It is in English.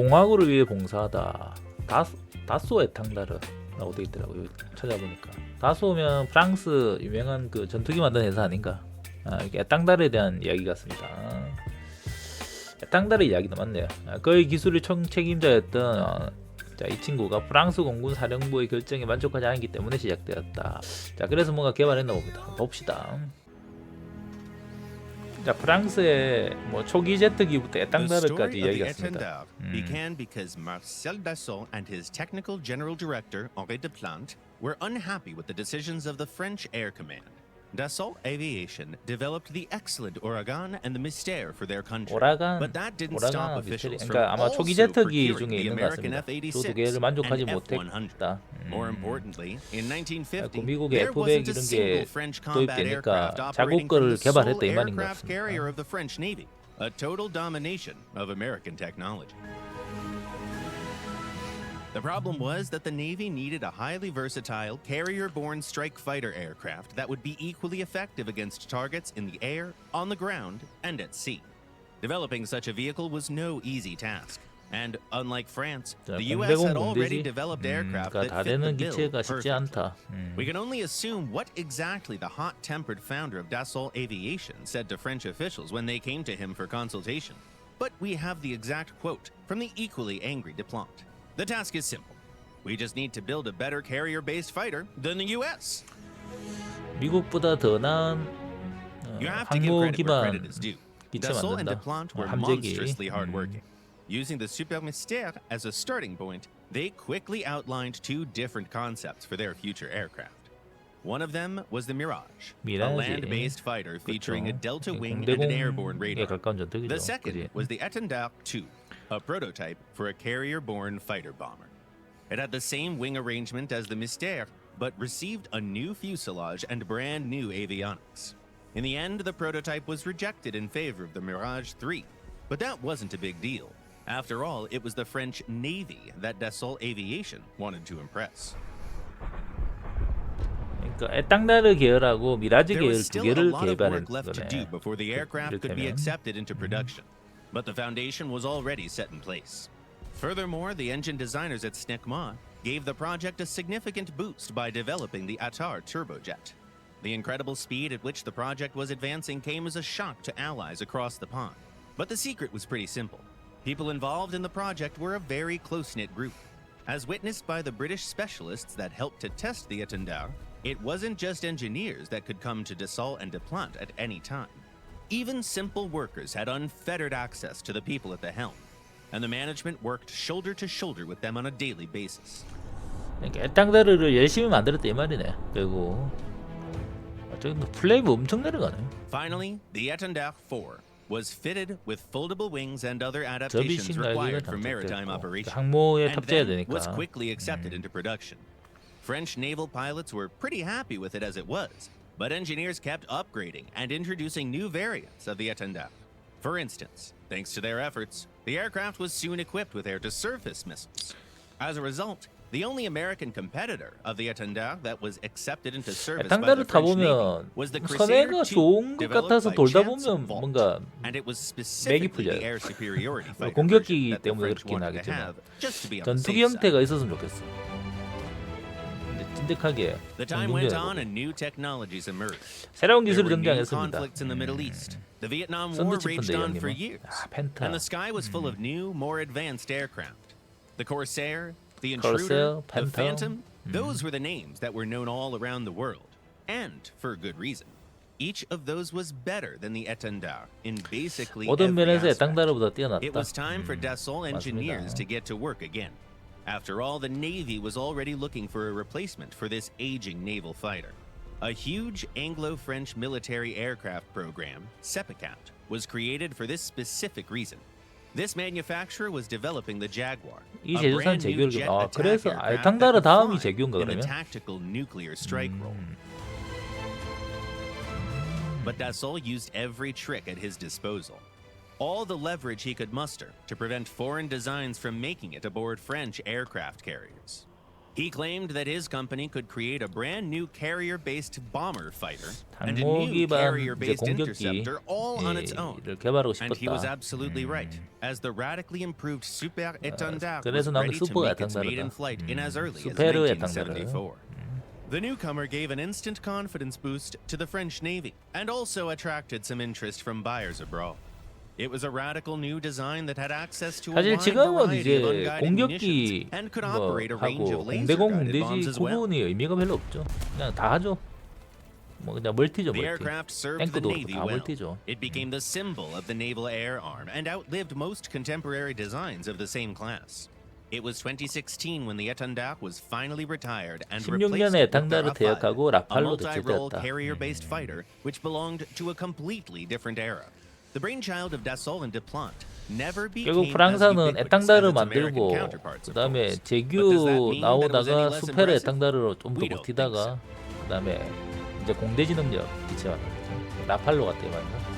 공화국을 위해 봉사하다. 다소 에탕다르라고 되어 있더라고요. 찾아보니까 다소면 프랑스 유명한 그 전투기 만드는 회사 아닌가. 이게 에탕다르에 대한 이야기 같습니다. 에탕다르 이야기도 맞네요. 그의 기술의 총책임자였던 이 친구가 프랑스 공군 사령부의 결정에 만족하지 않기 때문에 시작되었다. 자, 그래서 뭔가 개발했나 봅니다. 봅시다. 자, 프랑스의 뭐 초기 제트기부터 에탕다르까지 이야기가 있습니다. began because Marcel Dassault and his technical general director Henri Deplantes were unhappy with the decisions of the French Air Command. Dassault Aviation developed the excellent Ouragan and the Mystère for their country, but that didn't stop officials from 그러니까 아마 초기 제트기 procuring 중에 the 있는 것 American 같습니다. F-86 두 개를 만족하지 and 못했다. F-100. More importantly, in 1950, 미국의 there F-100 wasn't a 이런 single 게 French combat 도입되니까 aircraft 자국 operating from 거를 the sole 개발했다 이 말인 것 aircraft 같습니다. carrier of the French Navy, a total domination of American technology. The problem was that the Navy needed a highly versatile, carrier-borne strike fighter aircraft that would be equally effective against targets in the air, on the ground, and at sea. Developing such a vehicle was no easy task. And unlike France, the US had already developed aircraft that fit the bill perfectly. We can only assume what exactly the hot-tempered founder of Dassault Aviation said to French officials when they came to him for consultation. But we have the exact quote from the equally angry Deplantes. The task is simple. We just need to build a better carrier-based fighter than the US. 미국보다 더 나은 항모 기반 기체 Dassault and 만든다. Deplantes were 함재기. monstrously hardworking. Using the Super Mystère as a starting point, they quickly outlined two different concepts for their future aircraft. One of them was the Mirage, a land-based fighter featuring a delta wing and an airborne radar. The second was the Etendard 2, a prototype for a carrier-borne fighter bomber. It had the same wing arrangement as the Mystère, but received a new fuselage and brand new avionics. In the end, the prototype was rejected in favor of the Mirage 3, but that wasn't a big deal. After all, it was the French Navy that Dassault Aviation wanted to impress. 그러니까 에탕다르 계열하고 미라지 There 계열 was 두 still a 개를 lot of 개발한 work left to do 거네. before the aircraft could be 이를테면. accepted into production, but the foundation was already set in place. Furthermore, the engine designers at SNECMA gave the project a significant boost by developing the Attar turbojet. The incredible speed at which the project was advancing came as a shock to allies across the pond. But the secret was pretty simple. People involved in the project were a very close-knit group. As witnessed by the British specialists that helped to test the Etendard, it wasn't just engineers that could come to Dassault and Deplantes at any time. Even simple workers had unfettered access to the people at the helm, and the management worked shoulder to shoulder with them on a daily basis. 그러니까 에탕다르를 열심히 만들었다 이 말이네. 그리고 저기 플레이브 엄청 내려가네. Finally, the Etendard 4 was fitted with foldable wings and other adaptations required for maritime operations, 항모에 and 탑재해야 then 되니까. was quickly accepted into production. French naval pilots were pretty happy with it as it was, but engineers kept upgrading and introducing new variants of the Etendard. For instance, thanks to their efforts, the aircraft was soon equipped with air-to-surface missiles. As a result, the only American competitor of the Etendard that was accepted into service by the 에탕다르 French Navy 타보면 was the Crusader 선회가 2, 좋은 것 developed 같아서 by 돌다 Chance 보면 Vault. 뭔가 And it was specifically 풀려요. the air superiority fighter 공격기 version that the 때문에 French 그렇긴 wanted to 하겠지만 have, just to be on the 전투기 safe side. 형태가 있었으면 좋겠어. 근데 찐득하게 The time went on and new technologies emerged. 새로운 There 기술이 were new 등장했습니다. conflicts in the Middle East. The Vietnam War raged 썬더치프인데 on for 형님은 years, 펜타 and the sky was full of new, more advanced aircraft. The Corsair, the Corsair, Intruder, the Phantom. Phantom, those were the names that were known all around the world, and for good reason. Each of those was better than the Etendard in basically 모든 every 면에서 aspect. 에탕다르보다 뛰어났다. It was time for Dassault engineers to get to work again. After all, the Navy was already looking for a replacement for this aging naval fighter. A huge Anglo-French military aircraft program, Sepicat, was created for this specific reason. This manufacturer was developing the Jaguar, 이 a 제조사는 brand new 제규를 jet 아 attack 그래서 aircraft 에탕다르 that 다음이 could 제규인가 fly in the 그러면? tactical nuclear strike role. But Dassault used every trick at his disposal. All the leverage he could muster to prevent foreign designs from making it aboard French aircraft carriers. He claimed that his company could create a brand new carrier-based bomber fighter and a new 당모 기반 이제 carrier-based 공격기 interceptor all on its own. 를 개발하고 And he was 싶었다. absolutely right, as the radically improved Super Etendard was 그래서 나온 게 ready to 슈퍼 make its 에탕다르다. maiden flight in as early as 슈페르 에탕다르. 1974. The newcomer gave an instant confidence boost to the French Navy and also attracted some interest from buyers abroad. It was a radical new design that had access to a 사실 wide 지금은 variety 이제 of unguided 공격기 munitions and could 뭐 operate a range 하고 of laser 공대공 guided bombs 공대지 as well. 구분이 의미가 별로 없죠. 그냥 다 하죠. 뭐 그냥 멀티죠, The 멀티. aircraft served the 탱크도 Navy 다 well. 멀티죠. It became the symbol of the naval air arm and outlived most contemporary designs of the same class. It was 2016 when the Etendard was finally retired and replaced 16년에 with the 에탕다르 Rafale, 퇴역하고 a 라팔로 multi-role 대체되었다. carrier-based fighter which belonged to a completely different era. The brainchild of Dassault and Dupont never became 결국 as 프랑스는 ubiquitous as 에탕다르 its American 만들고 counterparts, of 그다음에 course. 제규 But does that mean that it was any 나오다가 less 수페르 impressive? 에탕다르로 좀 더 We don't think 버티다가 그다음에 이제 공대지 능력 기체화죠. 라팔로 같아요, 말이죠.